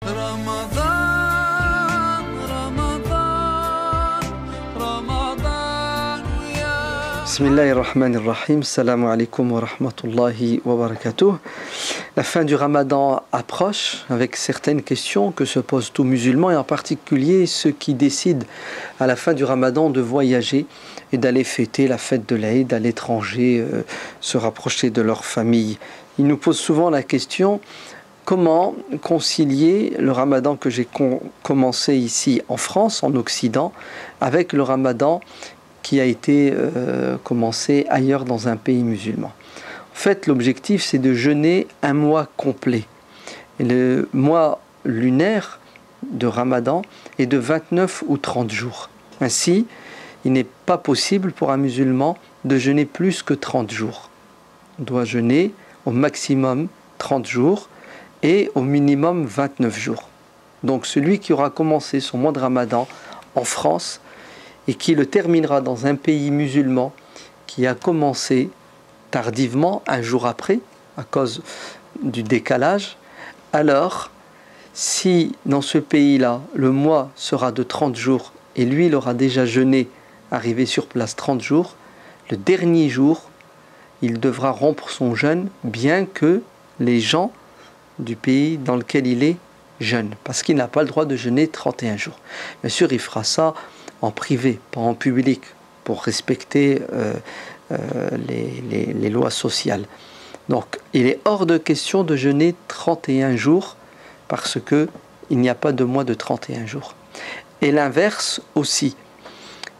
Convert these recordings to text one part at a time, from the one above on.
رمضان رمضان رمضان يا Bismillahirrahmanirrahim. Assalamu alaikum wa rahmatullahi wa barakatuh. La fin du Ramadan approche avec certaines questions que se posent tous musulmans et en particulier ceux qui décident à la fin du Ramadan de voyager et d'aller fêter la fête de l'Aïd à l'étranger, se rapprocher de leur famille. Ils nous posent souvent la question: comment concilier le Ramadan que j'ai commencé ici en France, en Occident, avec le Ramadan qui a été commencé ailleurs dans un pays musulman. En fait, l'objectif, c'est de jeûner un mois complet. Et le mois lunaire de Ramadan est de 29 ou 30 jours. Ainsi, il n'est pas possible pour un musulman de jeûner plus que 30 jours. On doit jeûner au maximum 30 jours et au minimum 29 jours. Donc celui qui aura commencé son mois de Ramadan en France et qui le terminera dans un pays musulman qui a commencé tardivement, un jour après, à cause du décalage, alors si dans ce pays-là, le mois sera de 30 jours et lui, il aura déjà jeûné, arrivé sur place 30 jours, le dernier jour, il devra rompre son jeûne, bien que les gens du pays dans lequel il est jeûnent, parce qu'il n'a pas le droit de jeûner 31 jours. Bien sûr, il fera ça en privé, pas en public, pour respecter les lois sociales. Donc, il est hors de question de jeûner 31 jours parce qu'il n'y a pas de mois de 31 jours. Et l'inverse aussi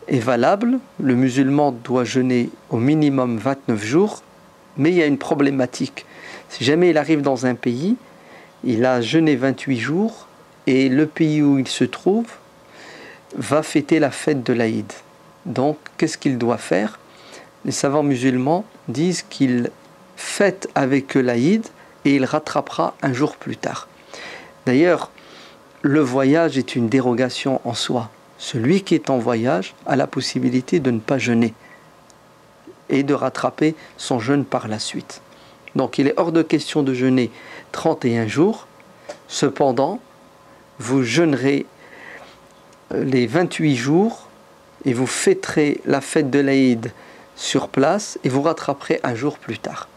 est valable. Le musulman doit jeûner au minimum 29 jours, mais il y a une problématique. Si jamais il arrive dans un pays, il a jeûné 28 jours et le pays où il se trouve va fêter la fête de l'Aïd. Donc, qu'est-ce qu'il doit faire? Les savants musulmans disent qu'il fête avec eux l'Aïd et il rattrapera un jour plus tard. D'ailleurs, le voyage est une dérogation en soi. Celui qui est en voyage a la possibilité de ne pas jeûner et de rattraper son jeûne par la suite. Donc, il est hors de question de jeûner 31 jours. Cependant, vous jeûnerez les 28 jours et vous fêterez la fête de l'Aïd sur place et vous rattraperez un jour plus tard.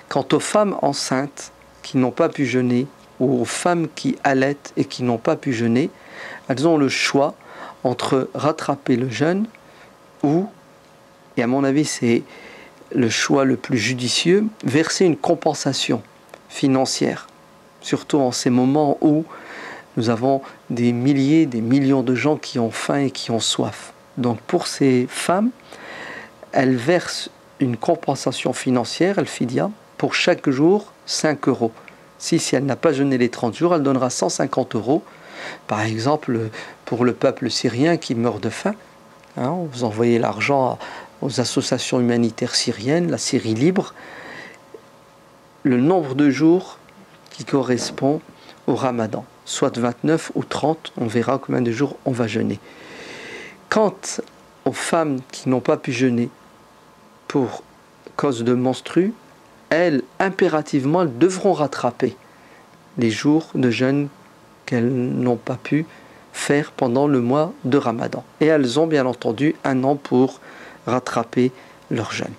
Quant aux femmes enceintes qui n'ont pas pu jeûner ou aux femmes qui allaitent et qui n'ont pas pu jeûner, elles ont le choix entre rattraper le jeûne ou, et à mon avis c'est le choix le plus judicieux, verser une compensation financière, surtout en ces moments où nous avons des milliers, des millions de gens qui ont faim et qui ont soif. Donc pour ces femmes, elles versent une compensation financière, el fidia, pour chaque jour 5 euros. Si elle n'a pas jeûné les 30 jours, elle donnera 150 euros. Par exemple, pour le peuple syrien qui meurt de faim, vous envoyez l'argent aux associations humanitaires syriennes, la Syrie libre, le nombre de jours qui correspond au Ramadan, soit 29 ou 30, on verra combien de jours on va jeûner. Quant aux femmes qui n'ont pas pu jeûner pour cause de menstrues, elles, impérativement, elles devront rattraper les jours de jeûne qu'elles n'ont pas pu faire pendant le mois de Ramadan. Et elles ont bien entendu un an pour rattraper leur jeûne.